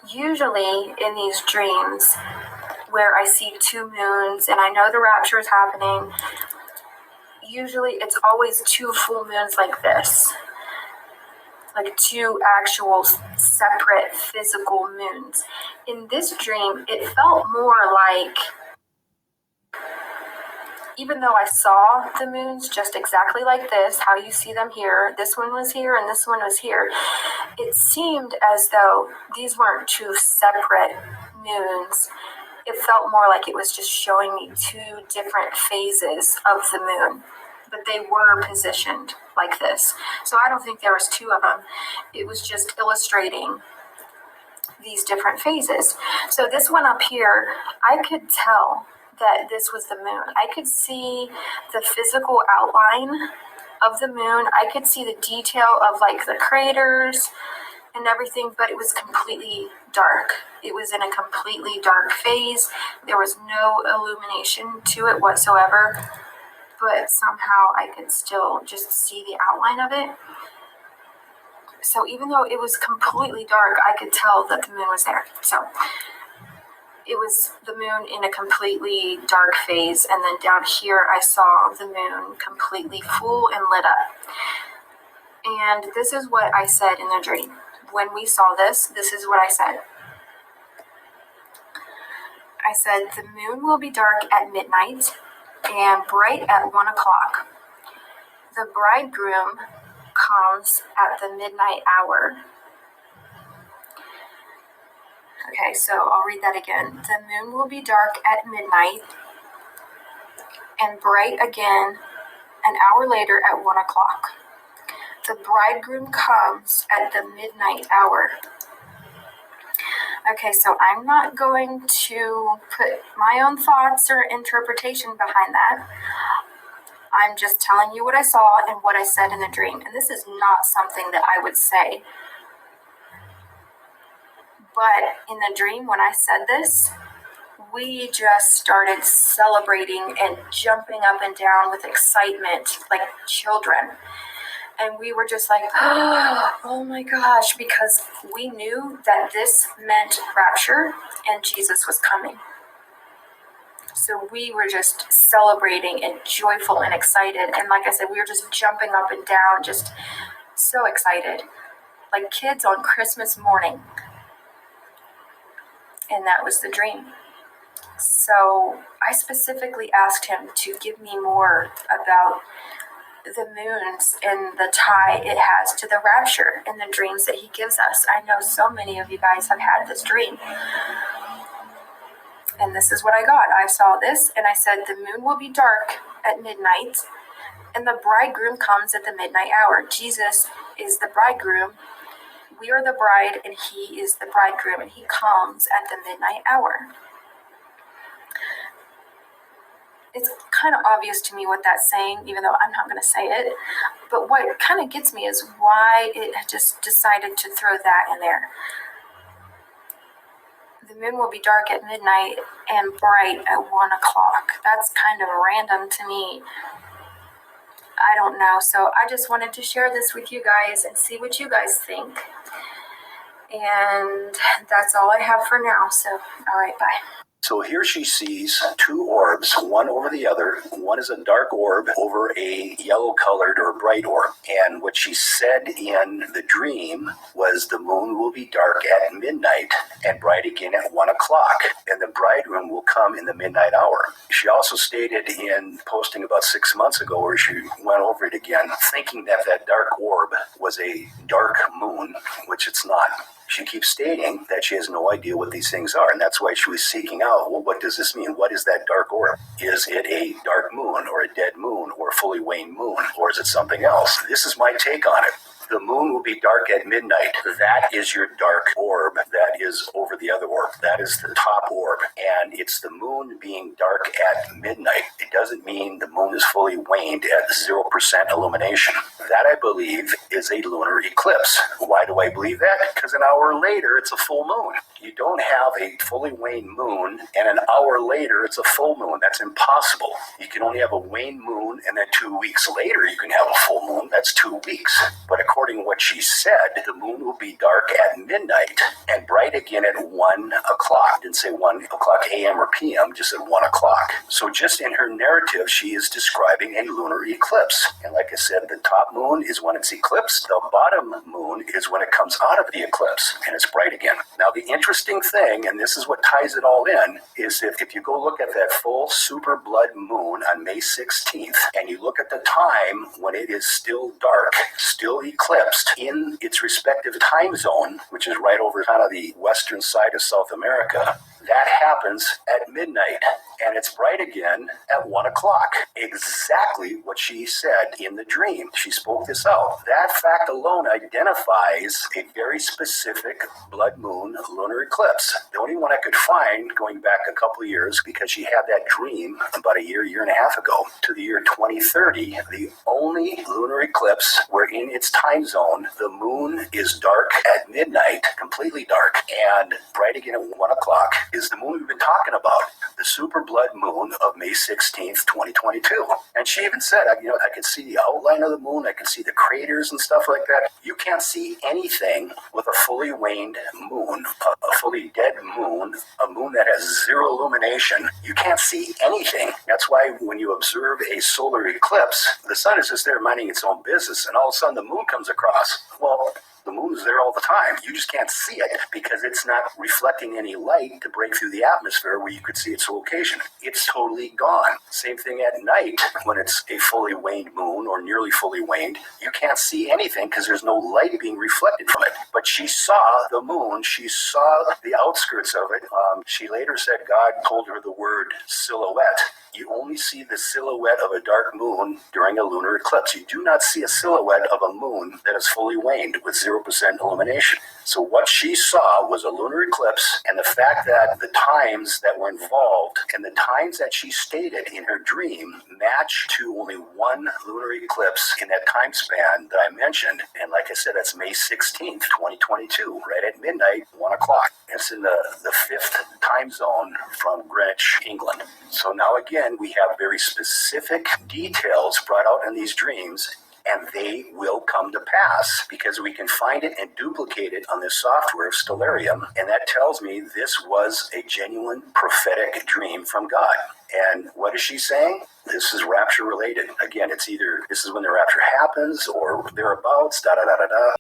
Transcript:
Usually in these dreams where I see two moons and I know the rapture is happening, usually it's always two full moons like this, like two actual separate physical moons. In this dream, it felt more like, even though I saw the moons just exactly like this, how you see them here, this one was here and this one was here, it seemed as though these weren't two separate moons. It felt more like it was just showing me two different phases of the moon, but they were positioned like this. So I don't think there was two of them. It was just illustrating these different phases. So this one up here, I could tell that this was the moon. I could see the physical outline of the moon. I could see the detail of like the craters and everything, but it was completely dark. It was in a completely dark phase. There was no illumination to it whatsoever, but somehow I could still just see the outline of it. So even though it was completely dark, I could tell that the moon was there. So it was the moon in a completely dark phase, and then down here I saw the moon completely full and lit up. And this is what I said in the dream. When we saw this is what I said. I said, the moon will be dark at midnight and bright at 1 o'clock. The bridegroom comes at the midnight hour. Okay, so I'll read that again. The moon will be dark at midnight and bright again an hour later at 1 o'clock. The bridegroom comes at the midnight hour. Okay, so I'm not going to put my own thoughts or interpretation behind that. I'm just telling you what I saw and what I said in the dream. And this is not something that I would say. But in the dream, when I said this, we just started celebrating and jumping up and down with excitement like children. And we were just like, oh my gosh, because we knew that this meant rapture and Jesus was coming. So we were just celebrating and joyful and excited. And like I said, we were just jumping up and down, just so excited, like kids on Christmas morning. And that was the dream. So I specifically asked him to give me more about the moons and the tie it has to the rapture and the dreams that he gives us. I know so many of you guys have had this dream. And this is what I got. I saw this and I said, the moon will be dark at midnight and the bridegroom comes at the midnight hour. Jesus is the bridegroom. We are the bride and he is the bridegroom, and he comes at the midnight hour. It's kind of obvious to me what that's saying, even though I'm not going to say it. But what kind of gets me is why it just decided to throw that in there. The moon will be dark at midnight and bright at 1 o'clock. That's kind of random to me. I don't know. So I just wanted to share this with you guys and see what you guys think. And that's all I have for now. So, all right, bye. So here she sees two orbs, one over the other. One is a dark orb over a yellow-colored or bright orb. And what she said in the dream was the moon will be dark at midnight and bright again at 1 o'clock. And the bridegroom will come in the midnight hour. She also stated in posting about 6 months ago, where she went over it again, thinking that that dark orb was a dark moon, which it's not. She keeps stating that she has no idea what these things are, and that's why she was seeking out, well, what does this mean? What is that dark orb? Is it a dark moon, or a dead moon, or a fully waned moon, or is it something else? This is my take on it. The moon will be dark at midnight. That is your dark orb that is over the other orb. That is the top orb, and it's the moon being dark at midnight. It doesn't mean the moon is fully waned at 0% illumination. That, I believe, is a lunar eclipse. Why do I believe that? Because an hour later, it's a full moon. You don't have a fully waned moon, and an hour later, it's a full moon. That's impossible. You can only have a waned moon, and then 2 weeks later, you can have a full moon. That's 2 weeks. But according to what what she said, the moon will be dark at midnight and bright again at 1 o'clock. Didn't say 1 o'clock a.m. or p.m., just at 1 o'clock. So just in her narrative, she is describing a lunar eclipse. And like I said, the top moon is when it's eclipsed. The bottom moon is when it comes out of the eclipse and it's bright again. Now, the interesting thing, and this is what ties it all in, is if you go look at that full super blood moon on May 16th, and you look at the time when it is still dark, still eclipsed in its respective time zone, which is right over kind of the western side of South America, that happens at midnight, and it's bright again at 1 o'clock. Exactly what she said in the dream. She spoke this out. That fact alone identifies a very specific blood moon lunar eclipse. The only one I could find going back a couple of years, because she had that dream about a year and a half ago, to the year 2030, the only lunar eclipse where in its time zone, the moon is dark at midnight, completely dark, and bright again at 1 o'clock, is the moon we've been talking about, the super blood moon of May 16th, 2022. And she even said, I could see the outline of the moon, I could see the craters and stuff like that. You can't see anything with a fully waned moon, a fully dead moon, a moon that has zero illumination. You can't see anything. That's why when you observe a solar eclipse, the sun is just there minding its own business, and all of a sudden the moon comes across. Well, the moon is there all the time. You just can't see it because it's not reflecting any light to break through the atmosphere where you could see its location. It's totally gone. Same thing at night when it's a fully waned moon or nearly fully waned. You can't see anything because there's no light being reflected from it. But she saw the moon. She saw the outskirts of it. She later said God told her the word silhouette. You only see the silhouette of a dark moon during a lunar eclipse. You do not see a silhouette of a moon that is fully waned with 0% illumination. So what she saw was a lunar eclipse, and the fact that the times that were involved and the times that she stated in her dream match to only one lunar eclipse in that time span that I mentioned. And like I said, that's May 16th, 2022, right at midnight, 1 o'clock. It's in the fifth time zone from Greenwich, England. So now again, we have very specific details brought out in these dreams, and they will come to pass because we can find it and duplicate it on this software of Stellarium. And that tells me this was a genuine prophetic dream from God. And what is she saying? This is rapture related. Again, it's either this is when the rapture happens or thereabouts, da da da da da.